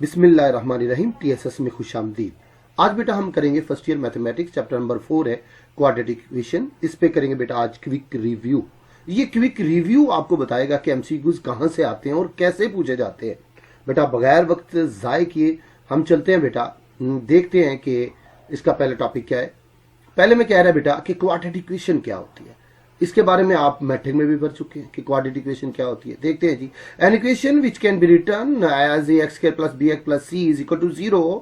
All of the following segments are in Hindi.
बिस्मिल्लाहिर्रहमानिर्रहीम। टीएसएस में खुशामदीद। आज बेटा हम करेंगे first year mathematics chapter number 4 है क्वाड्रेटिक इक्वेशन। इस पे करेंगे बेटा आज क्विक रिव्यू। ये क्विक रिव्यू आपको बताएगा कि एमसीक्यूज कहां से आते हैं और कैसे पूछे जाते हैं। बेटा बगैर वक्त जाए किए हम चलते हैं बेटा, देखते हैं कि इसका पहला टॉपिक क्या है। पहले में कह रहा है बेटा कि क्वाड्रेटिक इक्वेशन क्या होती है। इसके बारे में आप मैट्रिक में भी पढ़ चुके हैं कि क्वाड्रेटिक इक्वेशन क्या होती है। देखते हैं जी। An equation which can be return as a x square plus b x plus c is equal to 0।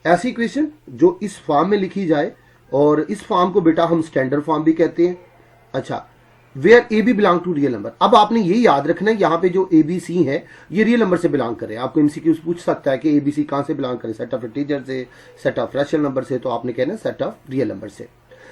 ऐसी इक्वेशन जो इस फॉर्म में लिखी जाए, और इस फॉर्म को बेटा हम स्टैंडर्ड फॉर्म भी कहते हैं। अच्छा, where a b belong to real number. अब आपने ये याद रखना है, यहाँ पे जो ए बी सी है ये रियल नंबर से बिलोंग करे। आपको एमसीक्यूज पूछ सकता है कि ए बी सी कहां से बिलोंग करे, सेट ऑफ इंटीजर से, सेट ऑफ रैशनल नंबर से, तो आपने कहना सेट ऑफ रियल नंबर से।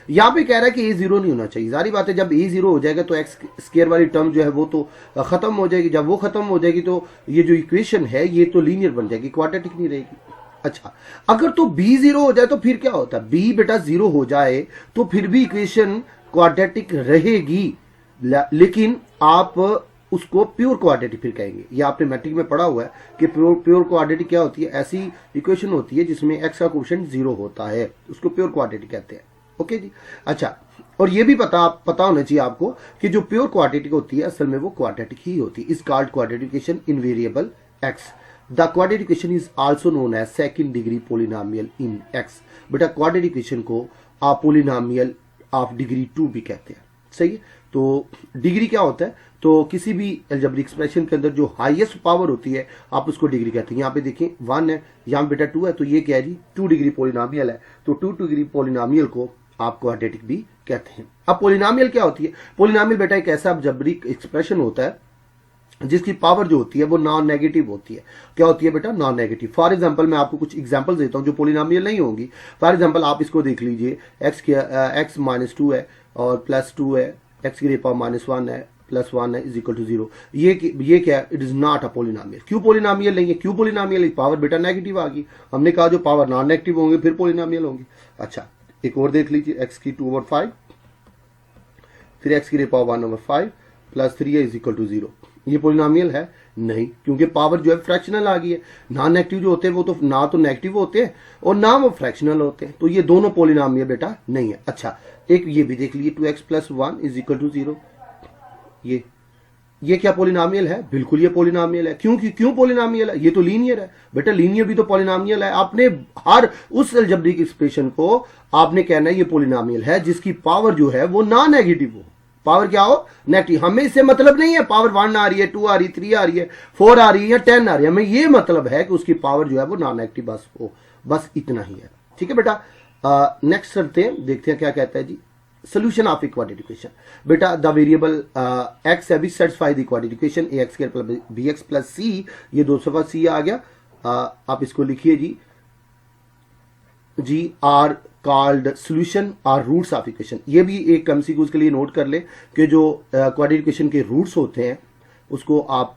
यहां पे कह रहा है कि ए जीरो नहीं होना चाहिए। जारी बात है, जब ए जीरो हो जाएगा तो एक्स स्क्वायर वाली टर्म जो है वो तो खत्म हो जाएगी। जब वो खत्म हो जाएगी तो ये जो इक्वेशन है ये तो लीनियर बन जाएगी, क्वाड्रेटिक नहीं रहेगी। अच्छा, अगर तो बी जीरो हो जाए तो फिर क्या होता है, बी बेटा जीरो हो जाए तो फिर भी इक्वेशन क्वाड्रेटिक रहेगी, लेकिन आप उसको प्योर क्वाड्रेटिक फिर कहेंगे। ये आपने मैट्रिक में पढ़ा हुआ है कि प्योर क्वाड्रेटिक क्या होती है, ऐसी इक्वेशन होती है जिसमें एक्स का कोएफिशिएंट जीरो होता है, उसको प्योर क्वाड्रेटिक कहते हैं। ओके जी। अच्छा, और ये भी पता होना चाहिए आपको कि जो प्योर क्वाड्रेटिक होती है असल में वो क्वाड्रेटिक ही होती है। Is called quadratic equation in variable x. The quadratic equation is also known as second degree polynomial in x. बेटा क्वाड्रेटिक इक्वेशन को आप पॉलिनोमियल ऑफ डिग्री 2 भी कहते हैं। सही है। तो डिग्री क्या होता है, तो किसी भी अलजेब्रिक एक्सप्रेशन के अंदर जो हाईएस्ट पावर होती है आप उसको डिग्री कहते हैं। यहाँ पे देखिए 1 है, यहाँ बेटा 2 है, तो ये क्या है जी, 2 डिग्री पॉलिनोमियल है। तो 2 डिग्री पॉलिनोमियल को आप क्वाड्रेटिक भी कहते हैं। अब पॉलिनोमियल क्या होती है, पॉलिनोमियल बेटा एक ऐसा अलजेब्रिक एक्सप्रेशन होता है जिसकी पावर जो होती है वो नॉन नेगेटिव होती है। क्या होती है बेटा, नॉन नेगेटिव। फॉर एग्जांपल मैं आपको कुछ एग्जांपल देता हूं जो पॉलिनोमियल नहीं होंगी। फॉर एग्जांपल आप इसको देख लीजिए, एक्स माइनस 2 है और प्लस 2 है, एक्स की पावर माइनस 1 है प्लस 1 है इज इक्वल टू 0। ये क्या है, it is not a polynomial. क्यों पॉलिनोमियल नहीं है, क्यों पॉलिनोमियल, पावर बेटा नेगेटिव आ गई। हमने कहा जो पावर नॉन नेगेटिव होंगे फिर पॉलिनोमियल होंगे। अच्छा, एक और देख लीजिए, एक्स की 2/5, फिर एक्स की power 1/5 plus 3 is equal to 0। ये पॉलिनोमियल है नहीं, क्योंकि पावर जो है फ्रैक्शनल आ गई है। नॉन नेगेटिव जो होते हैं वो तो ना तो नेगेटिव होते हैं और ना वो फ्रैक्शनल होते हैं, तो ये दोनों पॉलिनोमियल बेटा नहीं है। अच्छा, एक ये भी देख लीजिए, 2x plus 1 is equal to 0। ये क्या पॉलिनोमियल है, बिल्कुल ये पॉलिनोमियल है। क्यों पॉलिनोमियल है, ये तो लीनियर है बेटा, लीनियर भी तो पॉलिनोमियल है। आपने हर उस अलजेब्रिक एक्सप्रेशन को आपने कहना है ये पॉलिनोमियल है जिसकी पावर जो है वो नॉन नेगेटिव हो। पावर क्या हो, नेगेटिव। हमें इससे मतलब नहीं है पावर 1 आ रही है, 2 आ रही है, 3 आ रही है, 4 आ रही है या 10 आ रही है। हमें ये मतलब है कि उसकी पावर जो है वो नॉन नेगेटिव बस हो, बस इतना ही है। ठीक है बेटा। नेक्स्ट करते हैं, देखते हैं क्या कहता है जी। Solution of quadratic equation. बेटा द वेरिएबल एक्स है which satisfy the quadratic equation a x square plus b x plus c. ये 2 सफा सी आ गया। आप इसको लिखिए जी आर कॉल्ड सोल्यूशन और रूट्स ऑफ इक्वेशन। ये भी एक एमसीक्यूज के लिए नोट कर ले कि जो क्वाड्रेटिक इक्वेशन के रूट्स होते हैं उसको आप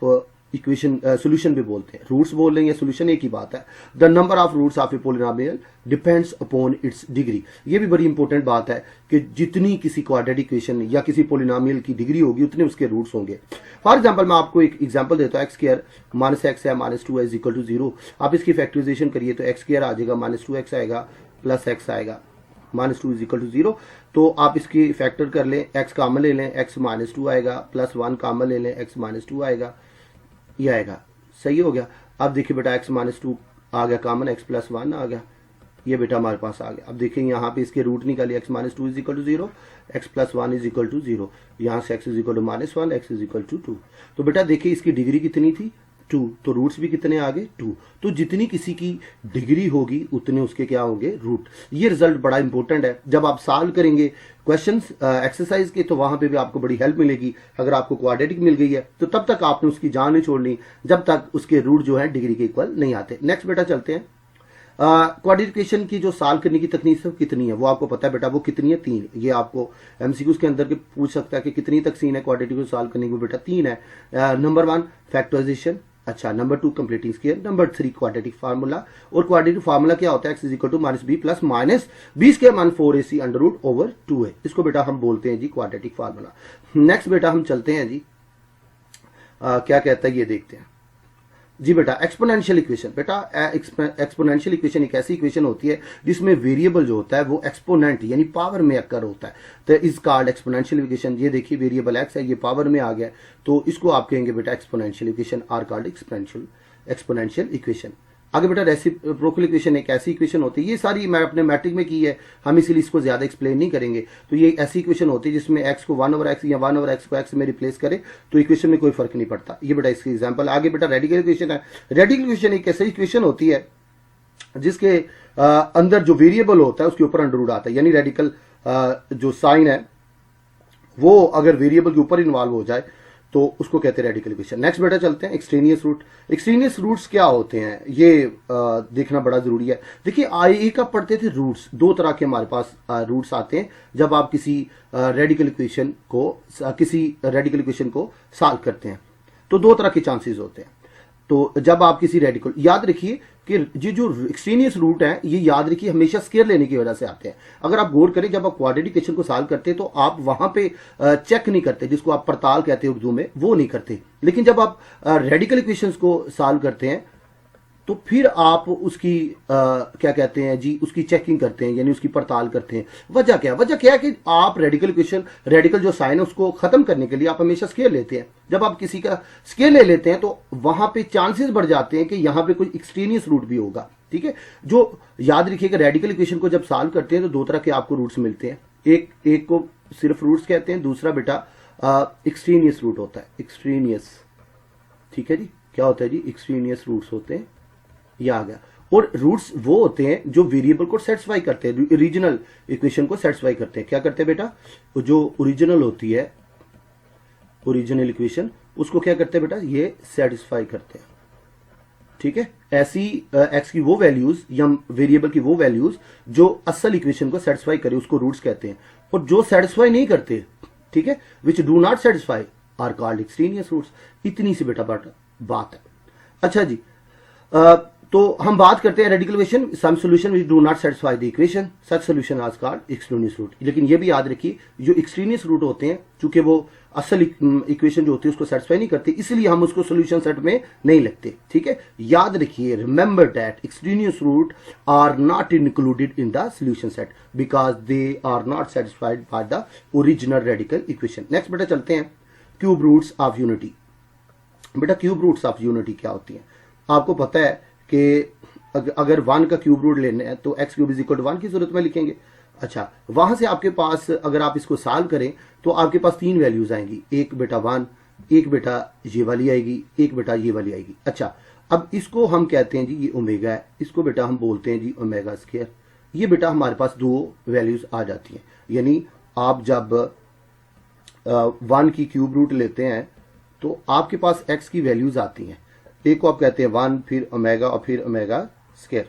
इक्वेशन सोल्यूशन भी बोलते हैं। रूट्स बोल रहे हैं, सोल्यूशन एक ही बात है। The number of roots of a polynomial depends upon its degree. ये भी बड़ी इंपॉर्टेंट बात है कि जितनी किसी क्वाड्रेटिक इक्वेशन या किसी पॉलिनोमियल की डिग्री होगी उतने उसके रूट्स होंगे। फॉर एग्जांपल मैं आपको एक एग्जांपल देता हूं, एक्स स्क्वायर माइनस एक्स है माइनस 2 इज इक्वल टू 0। आप इसकी फैक्टराइजेशन करिए तो एक्स स्क्वायर आ जाएगा, माइनस 2x आएगा, प्लस एक्स आएगा, माइनस 2 इज इक्वल टू 0। तो आप इसकी फैक्टर कर लें, एक्स कामन ले लें, एक्स माइनस 2 आएगा, प्लस 1 कामन ले लें, एक्स माइनस 2 आएगा, ये आएगा। सही हो गया। अब देखिए बेटा एक्स माइनस 2 आ गया कॉमन, एक्स प्लस 1 आ गया, ये बेटा हमारे पास आ गया। अब देखिए यहाँ पे इसके रूट निकालिए, x minus 2 is equal to 0, x plus 1 is equal to 0। यहाँ से x is equal to minus 1, x is equal to 2। तो बेटा देखिए इसकी डिग्री कितनी थी, 2, तो रूट्स भी कितने आ गए, 2। तो जितनी किसी की डिग्री होगी उतने उसके क्या होंगे, रूट। ये रिजल्ट बड़ा इंपॉर्टेंट है। जब आप सॉल्व करेंगे क्वेश्चंस एक्सरसाइज के तो वहां पे भी आपको बड़ी हेल्प मिलेगी। अगर आपको क्वाड्रेटिक मिल गई है तो तब तक आपने उसकी जान नहीं छोड़नी जब तक उसके रूट जो है डिग्री के इक्वल नहीं आते। नेक्स्ट बेटा चलते हैं। क्वाड्रेटिक इक्वेशन की जो सॉल्व करने की तकनीक है कितनी है वो आपको पता है बेटा, वो कितनी है, 3। ये आपको एमसीक्यूज के अंदर के पूछ सकता है कि कितनी तकसीन है क्वाड्रेटिक को सॉल्व करने की, बेटा 3 है। नंबर 1 फैक्टराइजेशन, अच्छा number 2 completing square, number 3 quadratic formula. और क्वाड्रेटिक फार्मूला क्या होता है, x is equal to minus b plus minus b square मान 4ac अंडर रूट ओवर 2 है। इसको बेटा हम बोलते हैं जी क्वाड्रेटिक फार्मूला। नेक्स्ट बेटा हम चलते हैं जी, क्या कहता है ये देखते हैं। जी बेटा, एक्सपोनेंशियल इक्वेशन। बेटा एक्सपोनेंशियल इक्वेशन एक ऐसी इक्वेशन होती है जिसमें वेरिएबल जो होता है वो एक्सपोनेंट यानी पावर में आकर होता है, तो इज कॉल्ड एक्सपोनेंशियल इक्वेशन। ये देखिए वेरिएबल एक्स है, ये पावर में आ गया, तो इसको आप कहेंगे बेटा exponential equation, are called exponential equation. आगे बेटा रेसिप्रोकल इक्वेशन एक ऐसी इक्वेशन होती है, ये सारी मैं अपने मैट्रिक में की है, हम इसीलिए इसको ज्यादा एक्सप्लेन नहीं करेंगे। तो ये ऐसी इक्वेशन होती है जिसमें एक्स को 1/x या 1/x को एक्स में रिप्लेस करे तो इक्वेशन में कोई फर्क नहीं पड़ता। ये बेटा इसकी एग्जांपल। आगे बेटा रेडिकल इक्वेशन है। रेडिकल इक्वेशन एक ऐसी इक्वेशन होती है जिसके अंदर जो वेरिएबल होता है उसके ऊपर अंडर रूट आता है, यानी रेडिकल जो साइन है वो अगर वेरिएबल के ऊपर इन्वॉल्व हो जाए तो उसको कहते हैं रेडिकल इक्वेशन। नेक्स्ट बेटा चलते हैं एक्सट्रेनियस रूट। एक्सट्रेनियस रूट्स क्या होते हैं ये देखना बड़ा जरूरी है। देखिए आईए का पढ़ते थे रूट्स, दो तरह के हमारे पास रूट्स आते हैं जब आप किसी रेडिकल इक्वेशन को सॉल्व करते हैं, तो दो तरह के चांसेस होते हैं। तो जब आप किसी रेडिकल, याद रखिए कि ये जो एक्सट्रेनियस रूट है ये याद रखिए हमेशा स्केयर लेने की वजह से आते हैं। अगर आप गौर करें जब आप क्वाड्रेटिक इक्वेशन को सॉल्व करते हैं तो आप वहां पे चेक नहीं करते, जिसको आप पड़ताल कहते हैं उर्दू में, वो नहीं करते। लेकिन जब आप रेडिकल इक्वेशंस को सॉल्व करते हैं तो फिर आप उसकी क्या कहते हैं जी, उसकी चेकिंग करते हैं, यानी उसकी पड़ताल करते हैं। वजह क्या है कि आप रेडिकल जो साइन है उसको खत्म करने के लिए आप हमेशा स्केयर लेते हैं। जब आप किसी का स्केयर ले लेते हैं तो वहां पे चांसेस बढ़ जाते हैं कि यहां पे कोई एक्सट्रेनियस रूट भी होगा। ठीक है, जो याद रखिएगा रेडिकल इक्वेशन को जब सॉल्व करते हैं तो दो तरह के आपको रूट्स मिलते हैं, एक को सिर्फ रूट्स कहते हैं, दूसरा बेटा एक्सट्रेनियस रूट होता है, एक्सट्रेनियस। ठीक है जी, क्या होता है जी, एक्सट्रेनियस रूट्स होते हैं, ये आ गया। और रूट्स वो होते हैं जो वेरिएबल को सेटिस्फाई करते हैं, ओरिजिनल इक्वेशन को सेटिस्फाई करते हैं। क्या करते हैं बेटा, जो ओरिजिनल होती है, ओरिजिनल इक्वेशन, उसको क्या करते हैं बेटा, ये सेटिस्फाई करते हैं। ठीक है, ऐसी एक्स की वो वैल्यूज या वेरिएबल की वो वैल्यूज जो असल इक्वेशन को सेटिस्फाई करे उसको रूट्स कहते हैं। और जो सेटिस्फाई नहीं करते, ठीक है, which do not satisfy are called extraneous roots. इतनी सी बेटा बात है। अच्छा जी, तो हम बात करते हैं radical equation, some solution which do not satisfy the equation, such solution are called extraneous root. लेकिन ये भी याद रखिए जो एक्सट्रेनियस रूट होते हैं चूंकि वो असल इक्वेशन जो होती है उसको सेटिस्फाई नहीं करते, इसलिए हम उसको सॉल्यूशन सेट में नहीं लिखते। ठीक है, याद रखिए, remember that extraneous root are not included in the solution set because they are not satisfied by the original radical equation. Next बेटा चलते हैं क्यूब रूट्स ऑफ यूनिटी। बेटा क्यूब रूट्स ऑफ यूनिटी क्या होती है, आपको पता है कि अगर 1 का क्यूब रूट लेना है तो x³ = 1 की सूरत में लिखेंगे। अच्छा, वहां से आपके पास अगर आप इसको सॉल्व करें तो आपके पास 3 वैल्यूज आएंगी, एक बेटा 1, एक बेटा ये वाली आएगी, एक बेटा ये वाली आएगी। अच्छा, अब इसको हम कहते हैं जी ये ओमेगा है, इसको बेटा हम बोलते हैं जी ओमेगा स्क्वायर। ये बेटा हमारे पास दो वैल्यूज आ जाती हैं, यानी आप जब 1 की क्यूब रूट लेते हैं तो आपके पास x की वैल्यूज आती हैं, एक को आप कहते हैं 1, फिर ओमेगा और फिर ओमेगा स्क्वायर।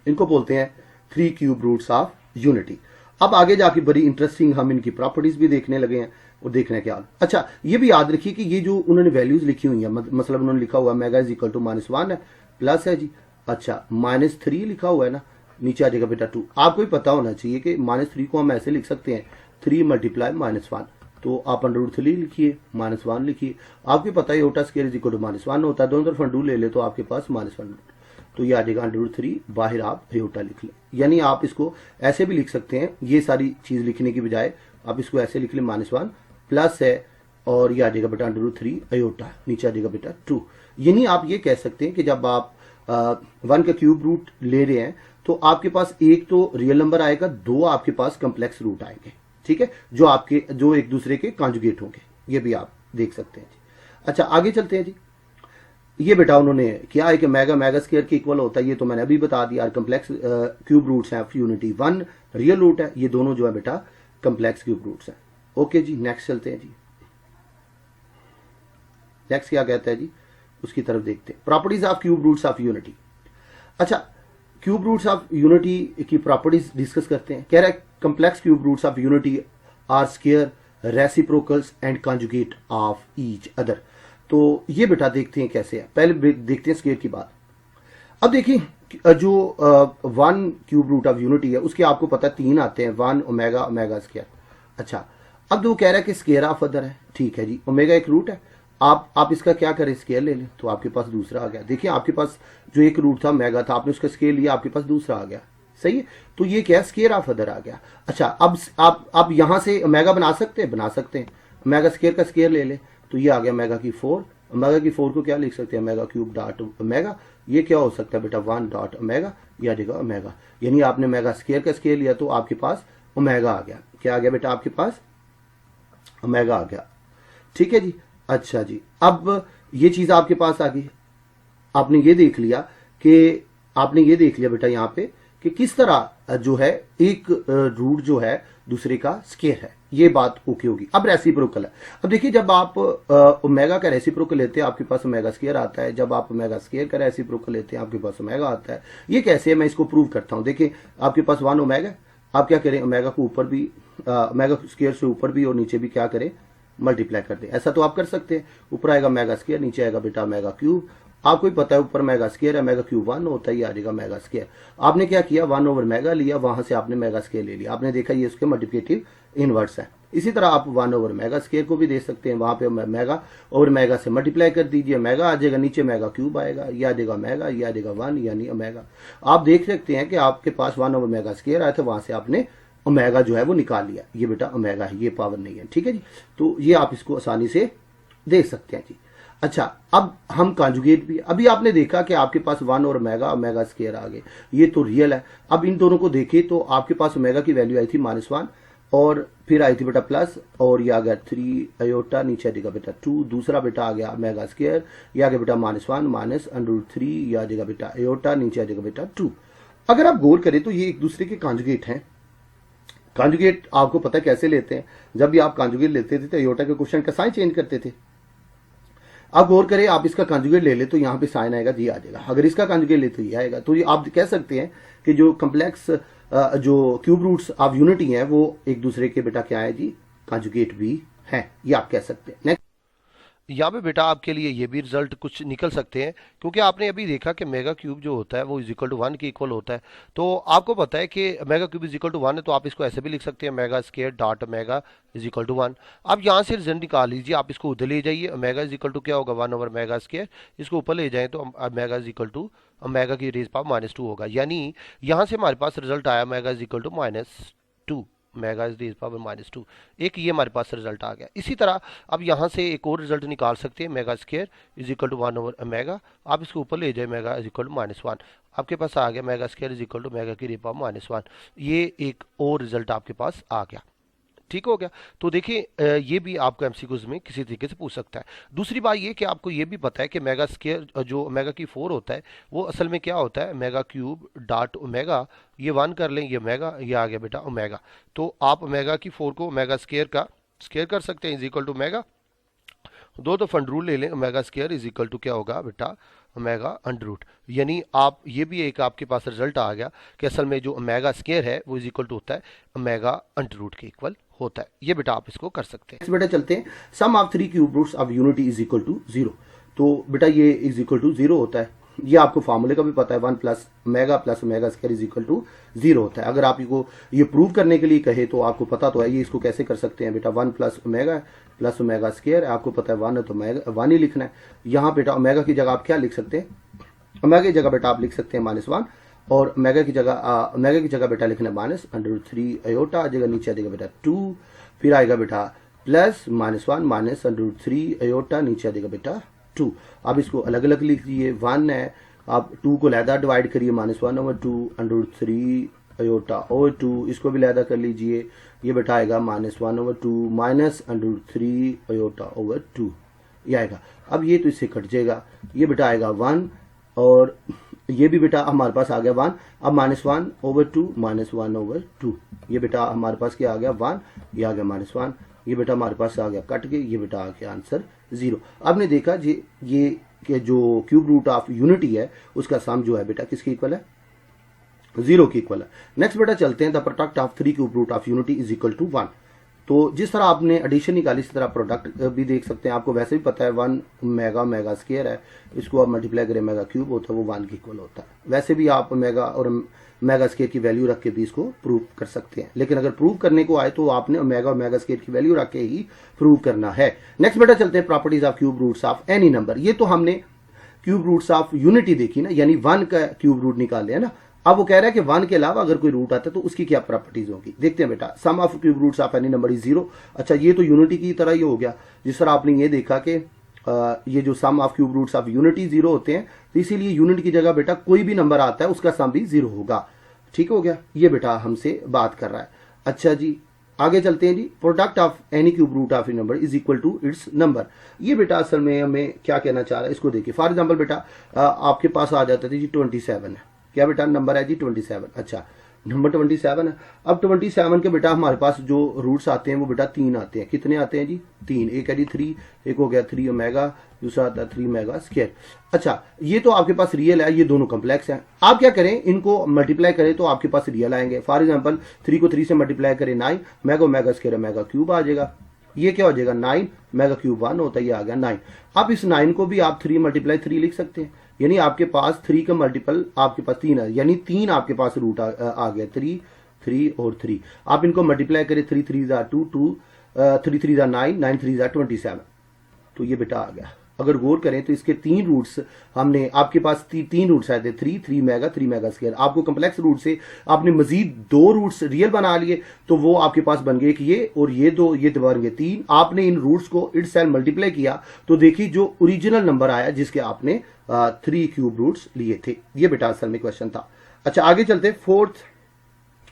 इनको बोलते हैं 3 क्यूब रूट्स ऑफ यूनिटी। अब आगे जाके बड़ी इंटरेस्टिंग हम इनकी प्रॉपर्टीज भी देखने लगे हैं और देखने क्या। अच्छा, ये भी याद रखिए कि ये जो उन्होंने वैल्यूज लिखी हुई है, मतलब उन्होंने लिखा हुआ ओमेगा = -1 है, प्लस है जी, अच्छा -3 लिखा हुआ है ना, नीचे आ जाएगा बेटा 2। आपको भी पता होना चाहिए कि -3 को हम ऐसे लिख सकते हैं 3 × -1, तो आप √3 लिखिए, -1 लिखिए। आपको पता है ओटा स्क्वायर = -1 होता है, दोनों तरफ अंडू ले ले तो आपके पास -1, तो ये आ जाएगा √3, बाहर आप आयोटा लिख लें। यानी आप इसको ऐसे भी लिख सकते हैं, ये सारी चीज लिखने की बजाय आप इसको ऐसे लिख लें, -1 प्लस है और ये आ जाएगा बेटा √3 आयोटा, नीचे आ जाएगा बेटा 2। यानी आप ये कह सकते हैं कि जब आप 1 का क्यूब रूट ले रहे हैं तो आपके पास एक तो रियल नंबर आएगा, दो आपके पास कम्प्लेक्स रूट आएंगे। ठीक है, जो एक दूसरे के कॉन्जुगेट होंगे, ये भी आप देख सकते हैं जी। अच्छा, आगे चलते हैं जी। ये बेटा उन्होंने क्या है कि मेगा स्क्वायर के इक्वल होता है, ये तो मैंने अभी बता दिया। कम्प्लेक्स क्यूब रूट्स हैं ऑफ यूनिटी, 1 रियल रूट है, ये दोनों जो है बेटा कम्प्लेक्स क्यूब रूट्स हैं। ओके जी, नेक्स्ट चलते हैं जी। नेक्स्ट क्या कहता है जी, उसकी तरफ देखते हैं। Properties of cube roots of unity. अच्छा, क्यूब रूट्स ऑफ यूनिटी की प्रॉपर्टीज डिस्कस करते हैं। कह रहा है complex cube roots of unity are square, reciprocals and conjugate of each other। तो ये बेटा देखते हैं कैसे है, पहले देखते हैं स्क्वायर की बात। अब देखिए जो 1 क्यूब रूट ऑफ यूनिटी है उसके आपको पता है 3 आते हैं, 1 ओमेगा स्क्वायर। अच्छा, अब जो कह रहा है कि स्क्वायर ऑफ अदर है, ठीक है जी, ओमेगा एक रूट है आप इसका क्या करें, स्केयर ले लें, तो आपके पास दूसरा आ गया। देखिए आपके पास जो एक रूट था ओमेगा था, आपने उसका स्केयर लिया, आपके पास दूसरा आ गया। सही है, तो ये क्या स्केयर ऑफ अदर आ गया। अच्छा, अब आप यहां से ओमेगा बना सकते हैं, बना सकते हैं। ओमेगा स्केयर का स्केयर ले ले, तो ये आ गया ओमेगा की 4। ओमेगा की 4 को क्या लिख सकते हैं, ओमेगा क्यूब डॉट ओमेगा। ये क्या हो सकता है बेटा, 1 डॉट ओमेगा, ये आ जाएगा ओमेगा। यानी आपने ओमेगा स्केयर का स्केयर लिया तो आपके पास ओमेगा आ गया। क्या आ गया बेटा, आपके पास ओमेगा आ गया। ठीक है जी। अच्छा जी, अब ये चीज आपके पास आ गई। आपने ये देख लिया कि आपने ये देख लिया बेटा यहाँ पे कि किस तरह जो है एक रूट जो है दूसरे का स्केयर है। ये बात ओके होगी। अब रेसिप्रोकल है। अब देखिए जब आप ओमेगा का रेसिप्रोकल लेते हैं आपके पास ओमेगा स्केयर आता है, जब आप ओमेगा स्केयर का रेसिप्रोकल लेते हैं आपके पास ओमेगा आता है। ये कैसे है, मैं इसको प्रूव करता हूं। देखिए आपके पास 1 ओमेगा, आप क्या करें, ओमेगा को ऊपर भी ओमेगा स्केयर से ऊपर भी और नीचे भी क्या करें, मल्टीप्लाई कर दे। ऐसा तो आप कर सकते हैं। ऊपर आएगा मेगा स्केयर, नीचे आएगा बेटा मेगा क्यूब। आपको ही पता है ऊपर मेगा स्केयर है, मेगा क्यूब 1 होता है, ये आ जाएगा मेगा स्केयर। आपने क्या किया, 1 ओवर मेगा लिया, वहां से आपने मेगा स्केयर ले लिया। आपने देखा ये उसके मल्टीप्लिकेटिव इनवर्स है। इसी तरह आप 1 ओवर मेगा स्केयर को भी दे सकते हैं, वहां पे मेगा ओवर मेगा से मल्टीप्लाई कर दीजिए, मेगा आ जाएगा, नीचे मेगा क्यूब आएगा, ये आ जाएगा मेगा, ये आ जाएगा 1 यानी ओमेगा। आप देख सकते हैं कि आपके पास 1 ओवर मेगा स्केयर आया था, वहां से आपने ओमेगा जो है वो निकाल लिया। ये बेटा ओमेगा है, ये पावर नहीं है। ठीक है जी, तो ये आप इसको आसानी से देख सकते हैं जी। अच्छा, अब हम कॉन्जुगेट भी, अभी आपने देखा कि आपके पास 1 और ओमेगा स्केयर आ गए, ये तो रियल है। अब इन दोनों को देखें तो आपके पास ओमेगा की वैल्यू आई थी -1 और फिर आई थी बेटा प्लस, और ये आ गया 3 अयोटा, नीचे आ जाएगा बेटा 2। दूसरा बेटा आ गया ओमेगा स्केयर, ये आ गया बेटा -1 माइनस √3, ये आ जाएगा बेटा अयोटा, नीचे आ जाएगा बेटा 2। अगर आप गौर करें तो ये एक दूसरे के कॉन्जुगेट हैं। कॉन्जुगेट आपको पता है कैसे लेते हैं, जब भी आप कॉन्जुगेट लेते थे तो अयोटा के क्वेश्चन का साइन चेंज करते थे। अब गौर करें, आप इसका कॉन्जुगेट ले ले तो यहाँ पे साइन आएगा, जी आ जाएगा। अगर इसका कॉन्जुगेट ले तो ये आएगा। तो ये आप कह सकते हैं कि जो कम्प्लेक्स जो क्यूब रूट्स ऑफ यूनिटी हैं वो एक दूसरे के बेटा क्या है जी, कॉन्जुगेट भी हैं, ये आप कह सकते हैं। नेक्स्ट, यहाँ पे बेटा आपके लिए ये भी रिजल्ट कुछ निकल सकते हैं, क्योंकि आपने अभी देखा कि मेगा क्यूब जो होता है वो इज इक्वल टू 1 के इक्वल होता है। तो आपको पता है कि omega cube is equal to 1 है, तो आप इसको ऐसे भी लिख सकते हैं, omega square dot omega is equal to 1। आप यहाँ से रिजल्ट निकाल लीजिए, आप इसको उधर ले जाइए। मेगा इज इक्वल टू क्या होगा, 1 ओवर मेगा स्केयर। इसको ऊपर ले जाएं तो omega is equal to omega की रेज पावर -2 होगा। यानी यहाँ से हमारे पास रिजल्ट आया omega is equal to -2, omega is raise power -2। एक ये हमारे पास रिजल्ट आ गया। इसी तरह अब यहाँ से एक और रिजल्ट निकाल सकते हैं, omega square is equal to 1 over omega. आप इसको ऊपर ले जाए, मेगा इज इक्वल टू -1। आपके पास आ गया mega square is equal to omega की रेज पावर -1। ये एक और रिजल्ट आपके पास आ गया। ठीक हो गया। तो देखिए ये भी आपको एमसीक्यूज में किसी तरीके से पूछ सकता है। दूसरी बात ये कि आपको ये भी पता है कि मेगा स्केयर जो ओमेगा की 4 होता है वो असल में क्या होता है, मेगा क्यूब डॉट ओमेगा। ये 1 कर लें, ये मेगा, ये आ गया बेटा ओमेगा। तो आप ओमेगा की 4 को ओमेगा स्केयर का स्केयर कर सकते हैं, इज इक्वल टू ओमेगा। दो तो फंड रूल ले लें, omega square is equal to क्या होगा बेटा, ओमेगा अंडर रूट। यानी आप ये भी एक आपके पास रिजल्ट आ गया कि असल में जो ओमेगा स्केयर है वो इज इक्वल टू होता है ओमेगा अंडर रूट के इक्वल होता है। ये बेटा आप इसको कर सकते हैं। बेटा चलते हैं, sum of 3 cube roots of unity is equal to 0। तो बेटा ये इज इक्वल टू 0 होता है। ये आपको फार्मूले का भी पता है, 1 plus omega square is equal to 0 होता है। अगर आप इसको ये प्रूव करने के लिए कहे तो आपको पता तो है, ये इसको कैसे कर सकते हैं बेटा, 1 प्लस ओमेगा स्केयर है, आपको पता है 1 है तो 1 ही लिखना है। यहाँ बेटा ओमेगा की जगह आप क्या लिख सकते हैं, ओमेगा की जगह बेटा आप लिख सकते हैं -1, और ओमेगा की जगह बेटा लिखना है -√3 अयोटा आ जाएगा, नीचे आ जाएगा बेटा 2, फिर आएगा बेटा प्लस -1 -√3 अयोटा, नीचे आ जाएगा बेटा 2। अब इसको अलग अलग लिख लीजिए, 1 है, आप 2 को लहदा डिवाइड करिए, -1/2 √3 अयोटा ओवर 2, इसको भी लहदा कर लीजिए, ये बेटा आएगा -1/2 माइनस √3 अयोटा ओवर 2, ये आएगा। अब ये तो इससे कट जाएगा, ये बेटा आएगा 1, और ये भी बेटा हमारे पास आ गया 1। अब -1/2 ये बेटा हमारे पास क्या आ गया 1, ये आ गया -1, ये बेटा हमारे पास आ गया कट के, ये बेटा आ गया आंसर 0। आपने देखा ये कि जो क्यूब रूट ऑफ यूनिटी है उसका सम जो है बेटा किसके इक्वल है, 0 के इक्वल है। नेक्स्ट बेटा चलते हैं, the product of 3 cube root of unity is equal to 1। तो जिस तरह आपने एडिशन निकाली इसी तरह प्रोडक्ट भी देख सकते हैं। आपको वैसे भी पता है 1 मेगा स्क्वायर है, इसको आप मल्टीप्लाई करें मेगा क्यूब होता है, वो 1 के इक्वल होता है। वैसे भी आप मेगा और मेगा स्क्वायर की वैल्यू रख के भी इसको प्रूव कर सकते हैं, लेकिन अगर प्रूव करने को आए तो आपने मेगा और मेगा स्क्वायर की वैल्यू रख के ही प्रूव करना है। नेक्स्ट बेटा चलते हैं properties of cube roots of any number. ये तो हमने क्यूब रूट्स ऑफ यूनिटी देखी ना, यानी 1 का क्यूब रूट निकाल लिया ना। अब वो कह रहा है कि 1 के अलावा अगर कोई रूट आता है तो उसकी क्या प्रॉपर्टीज होगी, देखते हैं बेटा। Sum of cube roots of any number is 0। अच्छा, ये तो यूनिटी की तरह ही हो गया, जिस तरह आपने ये देखा कि ये जो sum of cube roots of unity 0 होते हैं, तो इसीलिए यूनिट की जगह बेटा कोई भी नंबर आता है उसका सम भी 0 होगा। ठीक हो गया, ये बेटा हमसे बात कर रहा है। अच्छा जी, आगे चलते हैं जी। Product of any cube root of a number is equal to its number. ये बेटा असल में हमें क्या कहना चाह रहा है, इसको देखिए। फॉर एग्जांपल बेटा आपके पास आ जाता है जी 27 है। क्या बेटा नंबर है जी 27। अच्छा, नंबर 27 है। अब 27 के बेटा हमारे पास जो रूट्स आते हैं वो बेटा 3 आते हैं। कितने आते हैं जी? 3। एक है जी 3, एक हो गया 3 ओमेगा, दूसरा आता है 3 मेगा स्क्वायर। अच्छा, ये तो आपके पास रियल है, ये दोनों कम्प्लेक्स हैं। आप क्या करें, इनको मल्टीप्लाई करें तो आपके पास रियल आएंगे। फॉर एग्जांपल 3 को 3 से मल्टीप्लाई करें 9 मेगा स्क्वायर मेगा क्यूब आ जाएगा। ये क्या हो जाएगा 9 मेगा क्यूब 1 होता है, ये आ गया 9। अब इस 9 को भी आप 3 मल्टीप्लाई 3 लिख सकते हैं, यानी आपके पास 3 का मल्टीपल आपके पास 3 है, यानी 3 आपके पास रूट आ गया। 3 3 और 3 आप इनको मल्टीप्लाई करें, 3 3 2 2 3 3 9 9 3 27, तो ये बेटा आ गया। अगर गौर करें तो इसके 3 रूट्स हमने, आपके पास 3 रूट्स आए थे, 3 मेगा स्क्वायर। आपको कम्प्लेक्स रूट से आपने मजीद 2 रूट्स रियल बना लिए, तो वो आपके पास बन गए कि ये और ये 2, ये बन गए 3। आपने इन रूट्स को इट सेल्फ मल्टीप्लाई किया तो देखिए जो ओरिजिनल नंबर आया जिसके आपने 3 क्यूब रूट्स लिए थे। ये बेटा असल में क्वेश्चन था। अच्छा, आगे चलते, फोर्थ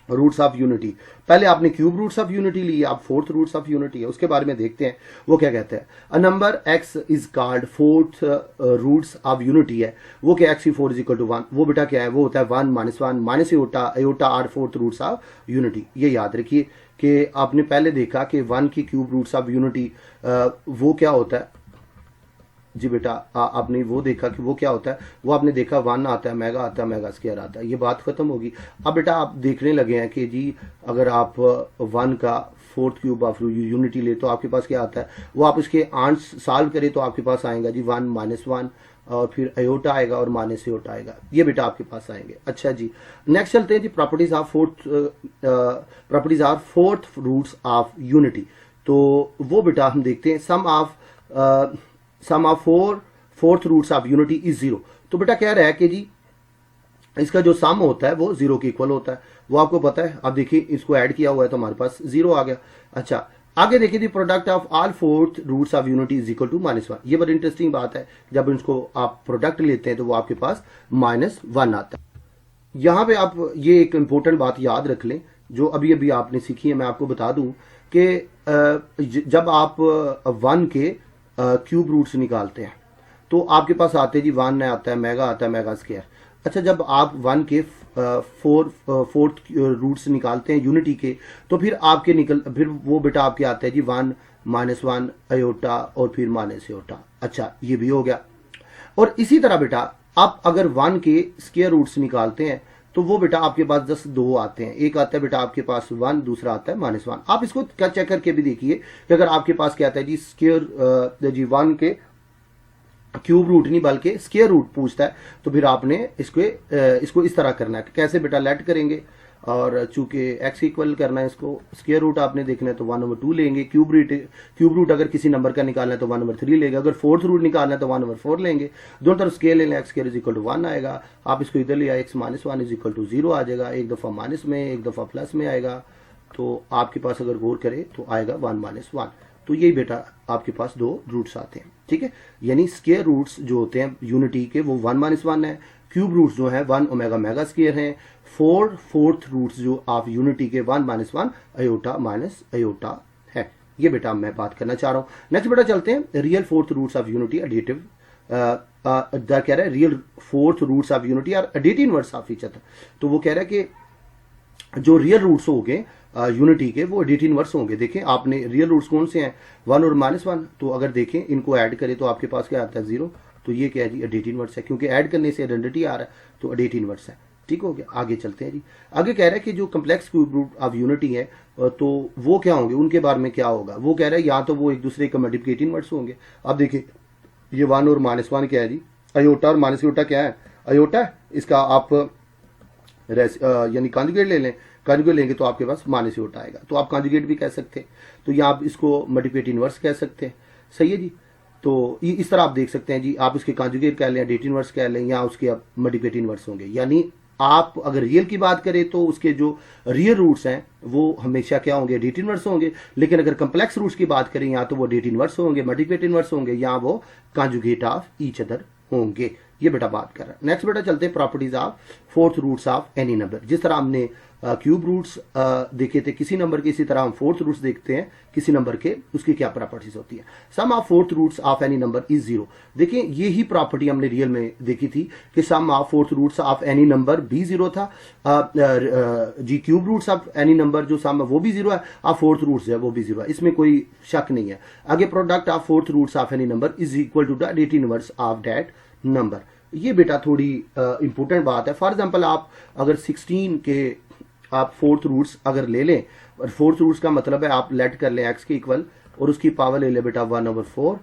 रूट्स ऑफ यूनिटी। पहले आपने क्यूब रूट्स ऑफ यूनिटी ली, आप फोर्थ रूट्स ऑफ यूनिटी है, उसके बारे में देखते हैं वो क्या कहते हैं। A number x is called fourth roots of unity है, वो क्या एक्स 4 इज इक्वल टू 1, वो बेटा क्या है, वो होता है 1 -1 minus iota are fourth roots of unity. ये याद रखिए कि आपने पहले देखा कि 1 की क्यूब रूट्स ऑफ यूनिटी वो क्या होता है जी बेटा। आपने वो देखा कि वो क्या होता है, वो आपने देखा 1 आता है, मेगा स्क्वायर आता है। ये बात खत्म होगी। अब बेटा आप देखने लगे हैं कि जी अगर आप 1 का फोर्थ क्यूब ऑफ यूनिटी ले तो आपके पास क्या आता है, वो आप इसके आंस सॉल्व करें तो आपके पास आएगा जी 1 -1 और फिर अयोटा आएगा और माइनस अयोटा आएगा। ये बेटा आपके पास आएंगे। अच्छा जी, नेक्स्ट चलते हैं जी। Properties of fourth roots of unity. तो वो बेटा हम देखते हैं। Sum of fourth roots of unity is 0। तो बेटा कह रहा है कि जी इसका जो सम होता है वो 0 के इक्वल होता है, वो आपको पता है। अब देखिए इसको ऐड किया हुआ है तो हमारे पास 0 आ गया। अच्छा, आगे देखिए the product of all fourth roots of unity is equal to -1। ये बड़ी इंटरेस्टिंग बात है, जब इसको आप प्रोडक्ट लेते हैं तो वो आपके पास -1 आता है। यहां पे आप ये एक इंपॉर्टेंट बात याद रख लें जो अभी अभी आपने सीखी है। मैं आपको बता दूं कि जब आप 1 के क्यूब रूट्स निकालते हैं तो आपके पास आते जी 1 आता है मेगा स्क्वायर। अच्छा, जब आप 1 के फोर्थ रूट्स निकालते हैं यूनिटी के, तो फिर फिर वो बेटा आपके आता है जी 1 -1 अयोटा और फिर माइनस अयोटा। अच्छा, ये भी हो गया। और इसी तरह बेटा आप अगर 1 के स्क्वायर रूट्स निकालते हैं तो वो बेटा आपके पास जस्ट 2 आते हैं। एक आता है बेटा आपके पास 1, दूसरा आता है -1। आप इसको चेक करके भी देखिए कि अगर आपके पास क्या आता है जी स्क्वायर जी 1 के क्यूब रूट नहीं बल्कि स्क्वायर रूट पूछता है, तो फिर आपने इसको इस तरह करना है। कैसे बेटा, लेट करेंगे और चूंकि एक्स इक्वल करना है इसको, स्क्वायर रूट आपने देखना है तो 1/2 लेंगे। क्यूब रूट अगर किसी नंबर का निकालना है तो 1/3 लेगा। अगर फोर्थ रूट निकालना है तो 1/4 लेंगे। दोनों तरफ स्केयर ले लें, x square is equal to 1 आएगा। आप इसको इधर ले आए, एक्स -1 इज इक्वल टू 0 आ जाएगा। एक दफा माइनस में, एक दफा प्लस में आएगा, तो आपके पास अगर गौर करें तो आएगा 1 -1। तो यही बेटा आपके पास 2 रूट्स आते हैं। ठीक है, यानी स्क्वायर रूट्स जो होते हैं यूनिटी के वो 1 -1 है। क्यूब रूट्स जो है 1 ओमेगा मेगा स्क्वायर हैं। फोर्थ रूट्स जो आप यूनिटी के 1 -1 अयोटा माइनस अयोटा है। ये बेटा मैं बात करना चाह रहा हूं। नेक्स्ट बेटा चलते हैं real fourth roots of unity additive. कह रहा है real fourth roots of unity are additive inverse of each other. तो वो कह रहा है कि जो रियल रूट्स हो गए यूनिटी के वो एडिटिव इनवर्स होंगे। देखें आपने रियल रूट्स कौन से हैं, 1 और -1। तो अगर देखें इनको ऐड करें तो आपके पास क्या आता है 0। तो ये क्या है जी एडिटिव इनवर्स है, क्योंकि ऐड करने से आइडेंटिटी आ रहा है तो एडिटिव इनवर्स है। ठीक हो गया। आगे चलते हैं जी। आगे कह रहा है कि जो complex cube root of unity है तो वो क्या होंगे, उनके बारे में क्या होगा। वो कह रहा है या तो वो एक दूसरे का मल्टीप्लिकेटिव इनवर्स होंगे। अब देखिए ये 1 और -1 क्या है जी, अयोटा और माइनस अयोटा क्या है, अयोटा इसका आप यानी कॉन्जुगेट ले लें, कॉन्जुगेट लेंगे तो आपके पास माइनस अयोटा आएगा, तो आप कॉन्जुगेट भी कह सकते हैं, तो यहाँ आप इसको मल्टीप्लिकेटिव इनवर्स कह सकते हैं। सही है जी। तो इस तरह आप देख सकते हैं जी, आप इसके कॉन्जुगेट कह लें, डेट इनवर्स कह लें, या उसके आप मल्टीप्लिकेटिव इनवर्स होंगे। यानी आप अगर रियल की बात करें तो उसके जो रियल रूट्स हैं वो हमेशा क्या होंगे, डेट इनवर्स होंगे। लेकिन अगर कम्प्लेक्स रूट्स की बात करें या तो वो डेट इनवर्स होंगे, मल्टीप्लिकेटिव इनवर्स होंगे, या वो कॉन्जुगेट ऑफ ईच अदर होंगे। ये बेटा बात कर रहा है। नेक्स्ट बेटा चलते हैं properties of fourth roots of any number. जिस तरह हमने क्यूब रूट्स देखे थे किसी नंबर के, इसी तरह हम फोर्थ रूट्स देखते हैं किसी नंबर के, उसकी क्या प्रॉपर्टीज होती है। Sum of fourth roots of any number is 0। देखिए ये ही प्रॉपर्टी हमने रियल में देखी थी कि sum of fourth roots of any number भी 0 था। जी cube roots of any number जो सम है वो भी 0 है, और फोर्थ रूट्स है वो भी 0 है, इसमें कोई शक नहीं है। आगे product of fourth roots of any number is equal to the डेट इनवर्स ऑफ दैट नंबर। ये बेटा थोड़ी इंपॉर्टेंट बात है। फॉर एग्जांपल आप अगर 16 के आप फोर्थ रूट्स अगर ले लें, और फोर्थ रूट्स का मतलब है आप लेट कर लें x के इक्वल और उसकी पावर ले ले बेटा 1/4।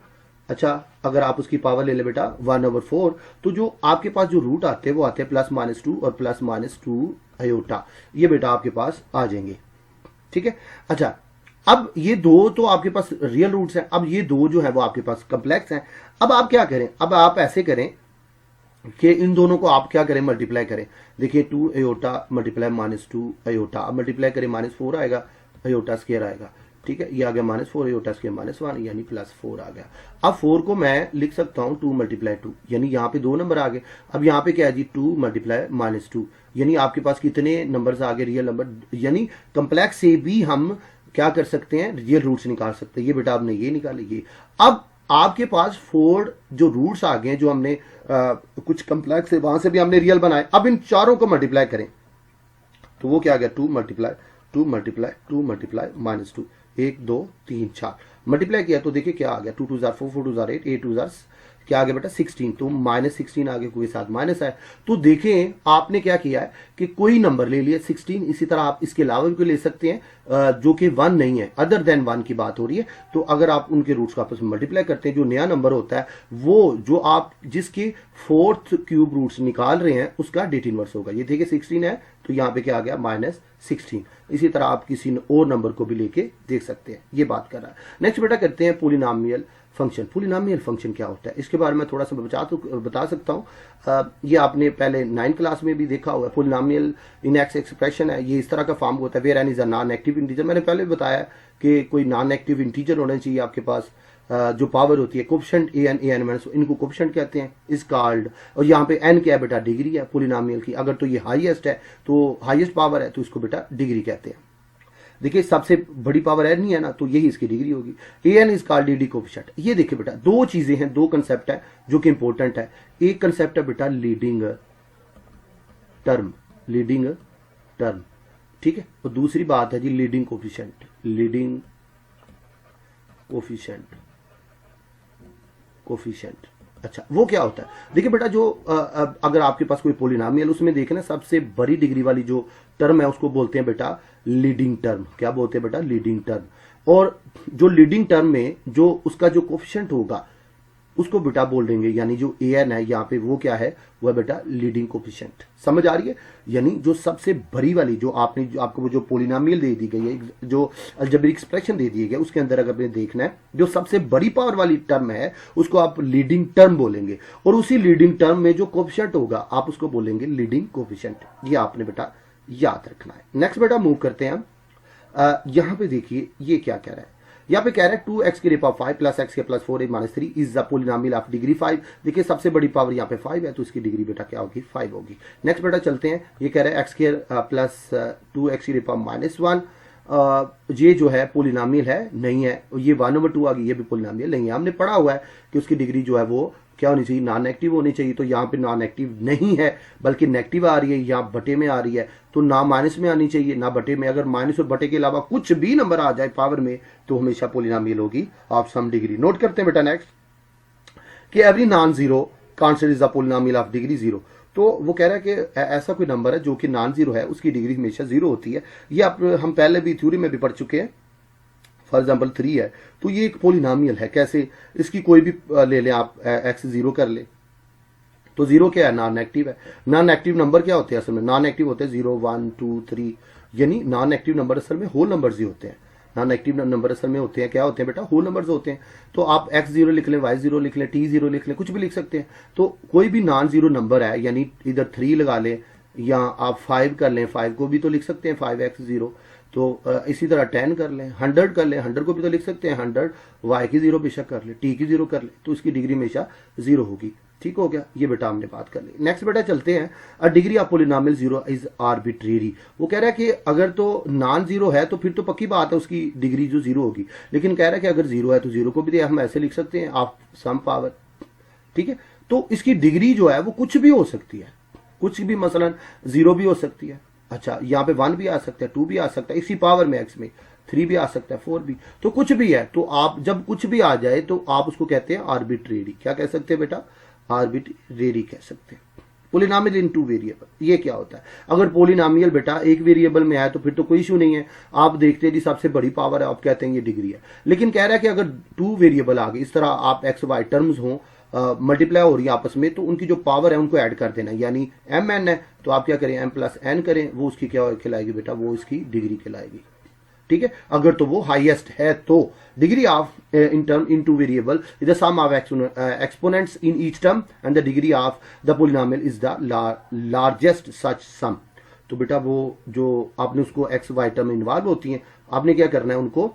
अच्छा अगर आप उसकी पावर ले ले बेटा 1/4, तो जो आपके पास जो रूट आते हैं वो आते हैं +-2 और +-2 अयोटा। ये बेटा आपके पास आ जाएंगे। ठीक है। अच्छा अब ये दो तो आपके पास रियल रूट्स हैं, अब ये दो जो है वो आपके पास कम्प्लेक्स हैं। अब आप क्या करें, अब आप ऐसे करें कि इन दोनों को आप क्या करें, मल्टीप्लाई करें। देखिए 2 अयोटा मल्टीप्लाई -2 अयोटा, अब मल्टीप्लाई करें -4 आएगा, अयोटा स्क्वायर आएगा। ठीक है, ये आ गया -4 अयोटा स्क्वायर -1 यानी +4 आ गया। अब 4 को मैं लिख सकता हूं 2 × 2, यानी यहाँ पे 2 नंबर आ गए। अब यहाँ पे क्या है जी 2 × -2, यानी आपके पास कितने नंबर्स आ गए, रियल नंबर। यानी कम्प्लेक्स से भी हम क्या कर सकते हैं, रियल रूट्स निकाल सकते हैं। ये बेटा आपने ये निकालेगी। अब आपके पास 4 जो रूट्स आ गए जो हमने कुछ कम्प्लेक्स है वहां से भी हमने रियल बनाए। अब इन चारों को मल्टीप्लाई करें तो वो क्या आ गया 2 × 2 × 2 × -2, 1 2 3 4 मल्टीप्लाई किया तो देखिए क्या आ गया 2 2 4 4 4 2 8 8 2 क्या आ गया बेटा 16। तो -16 आगे कोई साथ माइनस है। तो देखें आपने क्या किया है कि कोई नंबर ले लिया 16, इसी तरह आप इसके अलावा भी कोई ले सकते हैं जो कि 1 नहीं है, अदर देन 1 की बात हो रही है। तो अगर आप उनके रूट्स को आपस में मल्टीप्लाई करते हैं, जो नया नंबर होता है वो जो आप जिसके फोर्थ क्यूब रूट्स निकाल रहे हैं उसका डेट इनवर्स होगा। ये देखिए 16 है तो यहाँ पे क्या आ गया -16। इसी तरह आप किसी और नंबर को भी लेके देख सकते हैं। ये बात कर रहा है। नेक्स्ट बेटा करते हैं पॉलिनॉमियल फंक्शन। पॉलिनॉमियल फंक्शन क्या होता है इसके बारे में थोड़ा सा बता सकता हूँ। ये आपने पहले 9th क्लास में भी देखा हुआ है। पॉलिनॉमियल इन एक्स एक्सप्रेशन है, ये इस तरह का फॉर्म होता है, where n is a non active integer. मैंने पहले भी बताया कि कोई नॉन एक्टिव इंटीजर होना चाहिए आपके पास। जो पावर होती है कोफिशिएंट an माइनस, इनको कोफिशिएंट कहते हैं, इज कॉल्ड। और यहाँ पे n क्या है बेटा, डिग्री है पॉलिनॉमियल की। अगर तो ये हाईएस्ट है तो हाईएस्ट पावर है तो इसको बेटा डिग्री कहते हैं। देखिए सबसे बड़ी पावर n ही है ना, तो यही इसकी डिग्री होगी। an is called dd coefficient. ये देखिए बेटा दो चीजें हैं, दो कंसेप्ट है जो कि इंपॉर्टेंट है। एक कंसेप्ट है बेटा लीडिंग टर्म, लीडिंग टर्म, ठीक है। और दूसरी बात है जी leading coefficient, leading coefficient, coefficient. अच्छा वो क्या होता है, देखिए बेटा जो अगर आपके पास कोई पॉलिनॉमियल उसमें देखना सबसे बड़ी डिग्री वाली जो टर्म है उसको बोलते हैं बेटा लीडिंग टर्म। क्या बोलते हैं बेटा, लीडिंग टर्म। और जो लीडिंग टर्म में जो उसका जो कोफिशिएंट होगा उसको बेटा बोल देंगे, यानी जो an है यहाँ पे वो क्या है, वह बेटा लीडिंग कोफिशिएंट। समझ आ रही है। यानी जो सबसे बड़ी वाली जो आपने जो आपको जो पॉलिनॉमियल दे दी गई है, जो अलजेब्रिक एक्सप्रेशन दे दिए गए, उसके अंदर अगर आपने देखना है जो सबसे बड़ी पावर वाली टर्म है उसको आप लीडिंग टर्म बोलेंगे। और उसी लीडिंग टर्म में जो कोफिशिएंट होगा आप उसको बोलेंगे लीडिंग कोफिशिएंट। ये आपने बेटा याद रखना है। नेक्स्ट बेटा मूव करते हैं हम। यहां पे देखिए ये क्या कह रहा है, यहाँ पे कह रहा है 2x की रेप ऑफ 5 प्लस x के plus 4 minus 3 is the polynomial of degree 5। देखिए सबसे बड़ी पावर यहाँ पे 5 है तो इसकी डिग्री बेटा क्या होगी, 5 होगी। नेक्स्ट बेटा चलते हैं। ये कह रहा है x के प्लस 2x की रेप ऑफ -1। ये जो है पॉलिनॉमियल है नहीं है। ये 1/2 आ गई, ये भी पॉलिनॉमियल नहीं है। हमने पढ़ा हुआ है कि उसकी डिग्री जो है वो क्या होनी चाहिए, नॉन नेगेटिव होनी चाहिए। तो यहाँ पे नॉन नेगेटिव नहीं है बल्कि नेगेटिव आ रही है, यहाँ बटे में आ रही है। तो ना माइनस में आनी चाहिए ना बटे में। अगर माइनस और बटे के अलावा कुछ भी नंबर आ जाए पावर में तो हमेशा पॉलिनॉमियल होगी ऑफ सम डिग्री। नोट करते हैं बेटा नेक्स्ट कि every non zero constant is the polynomial of degree 0। तो वो कह रहा है कि ऐसा कोई नंबर है जो कि नॉन जीरो है, उसकी डिग्री हमेशा जीरो होती है। ये आप हम पहले भी थ्योरी में भी पढ़ चुके हैं। फॉर एग्जाम्पल 3 है, तो ये एक पोलिनोमियल है। कैसे? इसकी कोई भी ले लें आप, एक्स जीरो कर ले, तो जीरो क्या है? नॉन नेगेटिव है। नॉन नेगेटिव नंबर क्या होते हैं असल में? नॉन नेगेटिव होते हैं 0 1 2 3, यानी नॉन नेगेटिव नंबर असल में होल नंबर्स ही होते हैं। नॉन नेगेटिव नंबर असल में होते हैं, क्या होते हैं बेटा? होल नंबर्स होते हैं। तो आप एक्स जीरो लिख लें, वाई जीरो लिख लें, टी जीरो लिख लें, कुछ भी लिख सकते हैं। तो कोई भी नॉन जीरो नंबर है, यानी इधर 3 लगा लें या आप 5 कर लें, 5 को भी तो लिख सकते हैं 5x0। तो इसी तरह 10 कर लें, 100 कर लें, 100 को भी तो लिख सकते हैं 100, वाई की जीरो बेशक कर ले, टी की जीरो कर ले, तो इसकी डिग्री हमेशा जीरो होगी। ठीक हो गया, ये बेटा हमने बात कर ली। नेक्स्ट बेटा चलते हैं, a degree of polynomial zero is arbitrary. वो कह रहा है कि अगर तो नॉन जीरो है तो फिर तो पक्की बात है उसकी डिग्री जो जीरो होगी, लेकिन कह रहा है कि अगर जीरो है तो जीरो को भी हम ऐसे लिख सकते हैं ऑफ सम पावर। ठीक है, तो इसकी डिग्री जो है वो कुछ भी हो सकती है, कुछ भी, मसलन जीरो भी हो सकती है। अच्छा, यहाँ पे 1 भी आ सकता है, 2 भी आ सकता है, इसी पावर में एक्स में 3 भी आ सकता है, 4 भी, तो कुछ भी है। तो आप जब कुछ भी आ जाए तो आप उसको कहते हैं आर्बिट्रेरी। क्या कह सकते हैं बेटा? आर्बिट्रेरी कह सकते हैं। पोलिनोमियल इन 2 वेरिएबल, ये क्या होता है? अगर पोलिनोमियल बेटा एक वेरिएबल में है तो फिर तो कोई इशू नहीं है, आप देखते हैं जी सबसे बड़ी पावर है, आप कहते हैं ये डिग्री है। लेकिन कह रहा है कि अगर 2 वेरिएबल आ गए, इस तरह आप एक्स वाई टर्म्स हों, मल्टीप्लाई हो रही है आपस में, तो उनकी जो पावर है उनको ऐड कर देना, यानी एम एन है तो आप क्या करें? एम प्लस एन करें, वो उसकी क्या खिलाएगी बेटा? वो इसकी डिग्री खिलाएगी। ठीक है, अगर तो वो हाईएस्ट है तो degree of in term in 2 variable is the sum of exponents in each term and the degree of the polynomial is the largest such sum. तो बेटा वो जो आपने उसको एक्स वाई टर्म इन्वॉल्व होती हैं, आपने क्या करना है? उनको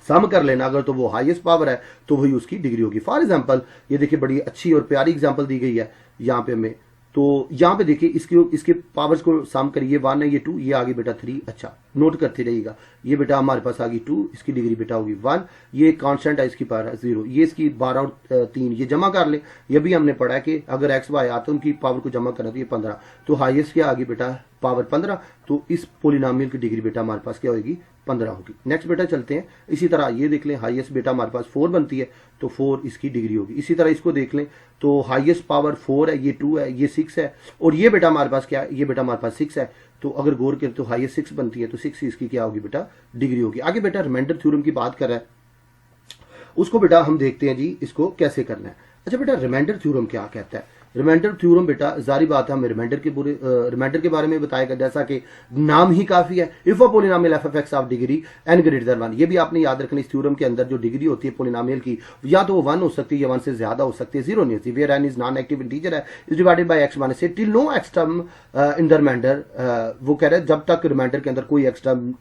सम कर लेना। अगर तो वो हाईएस्ट पावर है तो वही उसकी डिग्री होगी। फॉर एग्जांपल ये देखिए बड़ी अच्छी और प्यारी एग्जांपल दी गई है यहाँ पे हमें। तो यहाँ पे देखिए इसके पावर्स को सम करिए, 1 है, ये 2, ये आगे बेटा 3। अच्छा, नोट करते रहिएगा, ये बेटा हमारे पास आ गई 2, इसकी डिग्री बेटा होगी 1, ये कांस्टेंट है, इसकी पावर है 0, ये इसकी 12 और 3, ये जमा कर ले। ये भी हमने पढ़ा है कि अगर एक्स वाई आते हैं उनकी पावर को जमा करना तो ये 15, तो हाईएस्ट क्या आ गई बेटा? पावर 15। तो इस पोलिनोमियल की डिग्री बेटा हमारे पास क्या होगी? 15 होगी। नेक्स्ट बेटा चलते हैं, इसी तरह ये देख लें, हाईएस्ट बेटा हमारे पास 4 बनती है, तो 4 इसकी डिग्री होगी। इसी तरह इसको देख लें, तो हाईएस्ट पावर 4 है, ये 2 है, ये 6 है, और ये बेटा हमारे पास क्या है? ये बेटा हमारे पास 6 है। तो अगर गौर करें तो हाईएस्ट 6 बनती है, तो 6 इसकी क्या होगी बेटा? डिग्री होगी। आगे बेटा रिमाइंडर थ्योरम की बात कर रहा है, उसको बेटा हम देखते हैं जी इसको कैसे करना है। अच्छा बेटा, रिमाइंडर थ्योरम क्या कहता है? रिमाइंडर थ्योरम बेटा जारी बात है हमें रिमाइंडर के बारे में बताएगा, जैसा कि नाम ही काफी है, if a polynomial f of x of degree n greater than 1। ये भी आपने याद रखना, इस थ्योरम के अंदर जो डिग्री होती है पोलिनोमियल की, या तो वो 1 हो सकती है या 1 से ज्यादा हो सकती है, 0 नहीं होती। Where n is non active integer है, is divided by x minus a till no x term in the remainder. वो कह रहे हैं जब तक रिमाइंडर के अंदर कोई एक्स टर्म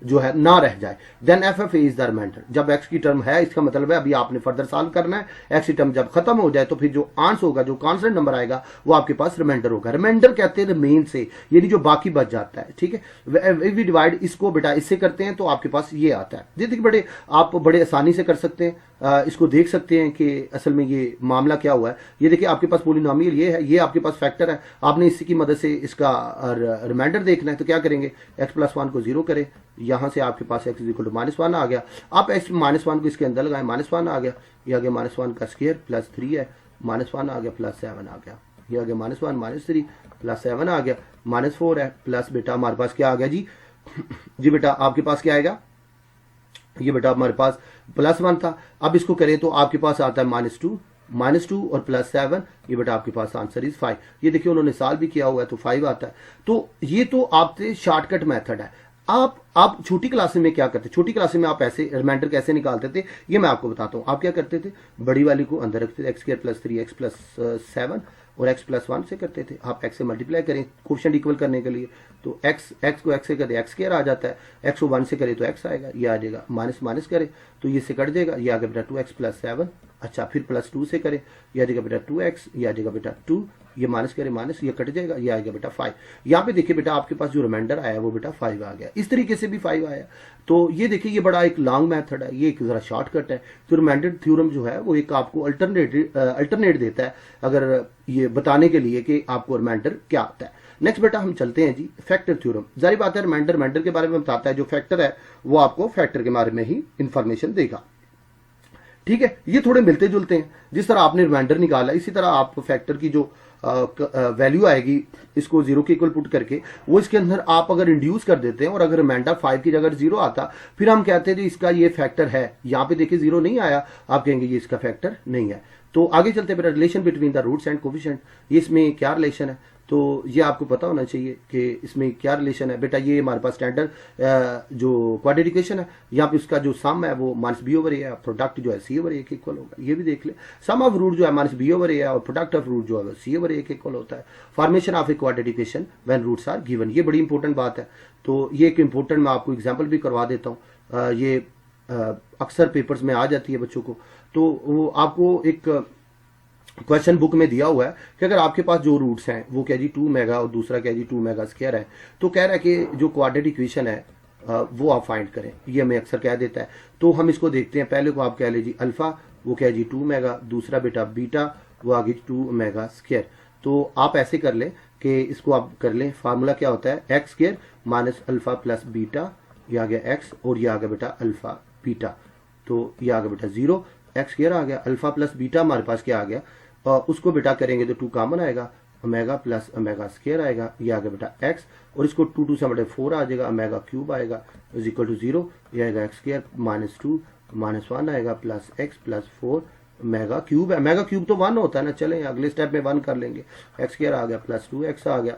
जो है ना रह जाए, then f f is the remainder. जब एक्स की टर्म है, इसका मतलब है अभी आपने फर्दर सॉल्व करना है, एक्स की टर्म जब खत्म हो जाए तो फिर जो आंसर होगा, जो कांस्टेंट नंबर आएगा, वो आपके पास रिमाइंडर होगा। रिमाइंडर कहते हैं रिमेन से, यानी जो बाकी बच जाता है। ठीक है, वी डिवाइड इसको बेटा इससे करते हैं तो आपके पास ये आता है। देखिए बड़े आप बड़े आसानी से कर सकते हैं, इसको देख सकते हैं कि असल में ये मामला क्या हुआ है। ये देखिए आपके पास पोलिनोमियल ये है, ये आपके पास फैक्टर है, आपने इसी की मदद से इसका रिमाइंडर देखना है। तो क्या करेंगे? एक्स प्लस 1 को 0 करें, यहां से आपके पास एक्स इक्वल टू -1 आ गया। आप एक्स -1 को इसके अंदर लगाएं, -1 आ गया, ये आ गया -1 का स्क्वायर प्लस 3 है, -1 आ गया प्लस 7 आ गया, ये आ गया -1 -3 प्लस 7 आ गया, -4 है प्लस बेटा हमारे पास क्या आ गया जी? जी बेटा आपके पास क्या आएगा? ये बेटा हमारे पास +1 था, अब इसको करें तो आपके पास आता है -2 और प्लस 7, ये बेटा आपके पास आंसर इज 5। ये देखिए उन्होंने सॉल्व भी किया हुआ है तो 5 आता है। तो ये तो आपसे शॉर्टकट मेथड है। आप छोटी क्लास में क्या करते? छोटी क्लास में आप ऐसे रिमाइंडर कैसे निकालते थे, ये मैं आपको बताता हूं। आप क्या करते थे? बड़ी वाली को अंदर रखते थे, x square plus 3 x plus 7 और एक्स प्लस 1 से करते थे। आप एक्स से मल्टीप्लाई करें कोफिशिएंट इक्वल करने के लिए, तो एक्स को एक्स से करे एक्स स्क्वायर आ जाता है, एक्स को 1 से करे तो एक्स आएगा, ये आ जाएगा, माइनस माइनस करे तो ये से कट देगा, ये आ गया बेटा 2x प्लस 7। अच्छा फिर प्लस 2 से करे, ये आ जाएगा बेटा 2x, ये आ जाएगा बेटा 2, ये माइनस करे माइनस, ये कट जाएगा, ये आएगा बेटा 5। यहाँ पे देखिए बेटा आपके पास जो रिमाइंडर आया वो बेटा 5 आ गया। इस तरीके से भी 5 आया। तो ये देखिए ये बड़ा एक लॉन्ग मेथड है, ये एक जरा शॉर्टकट है। तो रिमाइंडर थ्योरम जो है वो एक आपको अल्टरनेट देता है अगर ये बताने के लिए कि आपको रिमाइंडर क्या आता है। नेक्स्ट बेटा हम चलते हैं जी फैक्टर थ्योरम। जारी बात है रिमाइंडर के बारे में बताता है, जो फैक्टर है वो आपको फैक्टर के बारे में ही इंफॉर्मेशन देगा। ठीक है, ये थोड़े मिलते जुलते हैं। जिस तरह आपने रिमाइंडर निकाला इसी तरह आप फैक्टर की जो वैल्यू आएगी इसको 0 के इक्वल पुट करके, वो इसके अंदर आप अगर इंड्यूस कर देते हैं और अगर रिमाइंडर 5 की जगह 0 आता, फिर हम कहते हैं जी इसका ये फैक्टर है। यहाँ पे देखिए 0 नहीं आया, आप कहेंगे ये इसका फैक्टर नहीं है। तो आगे चलते हैं बेटा, relation between the roots and coefficient, ये इसमें क्या रिलेशन है, तो ये आपको पता होना चाहिए कि इसमें क्या रिलेशन है। बेटा ये हमारे पास स्टैंडर्ड जो क्वाड्रेटिक इक्वेशन है, यहाँ पे उसका जो सम है वो -b/a है, प्रोडक्ट जो है c/a के इक्वल होगा। ये भी देख ले, सम ऑफ रूट जो है -b/a है और प्रोडक्ट ऑफ रूट जो है c/a के इक्वल होता है। Formation of a quadratic equation when roots are given, ये बड़ी इंपॉर्टेंट बात है। तो ये एक इंपॉर्टेंट, मैं आपको एग्जाम्पल भी करवा देता हूँ, ये अक्सर पेपर्स में आ जाती है बच्चों को। तो वो आपको एक क्वेश्चन बुक में दिया हुआ है कि अगर आपके पास जो रूट्स हैं वो क्या जी 2 मेगा और दूसरा क्या जी 2 मेगा स्क्वायर है, तो कह रहा है कि जो क्वाड्रेटिक इक्वेशन है वो आप फाइंड करें। ये हमें अक्सर कह देता है, तो हम इसको देखते हैं। पहले को आप कह लीजिए अल्फा, वो क्या जी 2 मेगा, दूसरा बेटा बीटा, वो आगे 2 मेगा स्क्वायर। तो आप ऐसे कर लें कि इसको आप कर लें, फार्मूला क्या होता है, x square minus alpha plus beta, ये आ गया एक्स और ये आ गया बेटा अल्फा बीटा, तो ये आ गया बेटा 0, एक्स स्क्वायर आ गया, अल्फा प्लस बीटा हमारे पास क्या आ गया, उसको बेटा करेंगे तो 2 कॉमन आएगा, ओमेगा प्लस ओमेगा स्क्वायर आएगा, ये आ गया बेटा एक्स, और इसको 2 से बटे 4 आ जाएगा, ओमेगा क्यूब आएगा इज इक्वल टू 0, ये आएगा एक्स स्क्वायर -2 -1 आएगा plus x plus 4 mega cube है। मेगा क्यूब तो 1 होता है ना, चलें अगले स्टेप में 1 कर लेंगे। एक्स स्क्वायर आ गया प्लस 2x आ गया,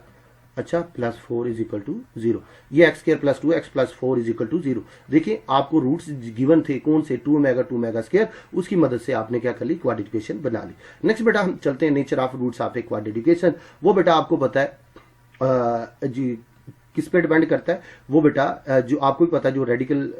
अच्छा प्लस 4 इज इक्वल टू 0। ये x square plus 2x plus 4 is equal to 0। देखिए आपको रूट्स गिवन थे कौन से, 2 मेगा स्क्वायर, उसकी मदद से आपने क्या कर ली, क्वाड्रेटिक इक्वेशन बना ली। नेक्स्ट बेटा हम चलते हैं nature of roots of a quadratic equation. वो बेटा आपको पता है जी किस पे डिपेंड करता है, वो बेटा जो आपको भी पता है, जो रेडिकल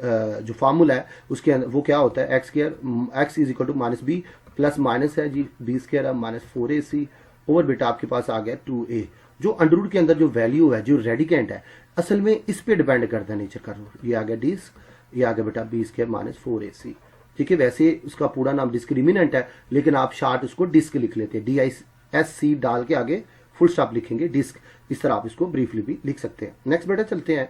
जो फार्मूला है उसके अंदर वो क्या होता है, x square x is equal to -b plus minus है जी b स्क्वायर है -4ac ओवर बेटा आपके पास आ गया 2a। जो अंडर रूट के अंदर जो वैल्यू है, जो रेडिकेंट है, असल में इस पे डिपेंड करता है नेचर का रूट। ये आ गया डिस्क, ये आ गया बेटा b स्क्वायर -4ac। ठीक है, वैसे उसका पूरा नाम डिस्क्रिमिनेंट है, लेकिन आप शार्ट उसको डिस्क लिख लेते हैं, DISC डाल के आगे फुल स्टॉप लिखेंगे डिस्क, इस तरह आप इसको ब्रीफली भी लिख सकते हैं। नेक्स्ट बेटा चलते हैं,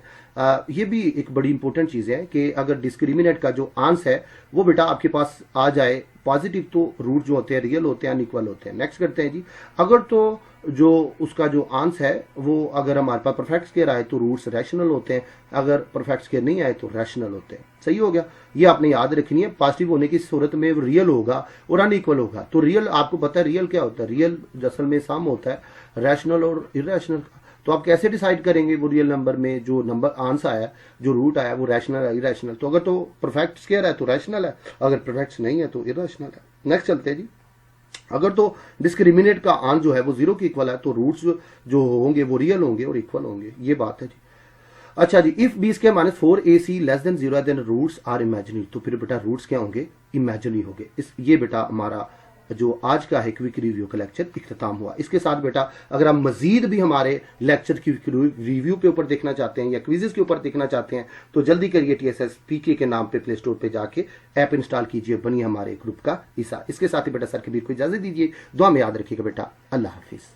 ये भी एक बड़ी इंपॉर्टेंट चीज है कि अगर डिस्क्रिमिनेंट का जो आंसर है वो बेटा आपके पास आ जाए पॉजिटिव, तो रूट जो होते हैं रियल होते हैं, अनइक्वल होते हैं। नेक्स्ट करते हैं जी, अगर तो जो उसका जो आंसर है वो अगर हमारे पास परफेक्ट स्क्वायर आए तो रूट्स रैशनल होते हैं, अगर परफेक्ट स्क्वायर नहीं आए तो रैशनल होते हैं। सही हो गया, ये आपने याद रखनी है। पॉजिटिव होने की सूरत में रियल होगा और अनइक्वल होगा। तो रियल आपको पता है रियल क्या होता है, रियल असल में सम होता है रैशनल और इरेशनल का। तो आप कैसे डिसाइड करेंगे वो रियल नंबर में जो नंबर आंसर आया, जो रूट आया, वो रैशनल है इरेशनल। तो अगर तो परफेक्ट स्क्वायर है तो रैशनल है, अगर परफेक्ट नहीं है तो इरेशनल है। नेक्स्ट चलते हैं जी, अगर तो डिस्क्रिमिनेट का आंसर जो है वो 0 के इक्वल है तो रूट्स जो होंगे वो रियल होंगे और इक्वल होंगे, ये बात है जी। अच्छा जी, if b square -4ac less than 0 then roots are imaginary, तो फिर बेटा रूट्स क्या होंगे, इमेजिनरी होंगे। ये बेटा हमारा जो आज का है क्विक रिव्यू का लेक्चर इख्तिताम हुआ। इसके साथ बेटा अगर आप मजीद भी हमारे लेक्चर क्विक रिव्यू के ऊपर देखना चाहते हैं या क्विजेस के ऊपर देखना चाहते हैं तो जल्दी करिए, TSSPK के नाम पे प्ले स्टोर पे जाके ऐप इंस्टॉल कीजिए, बनिए हमारे ग्रुप का हिस्सा। इसके साथ ही बेटा सर कबीर को इजाजत दीजिए, दुआ में याद रखिएगा बेटा, अल्लाह हाफिज।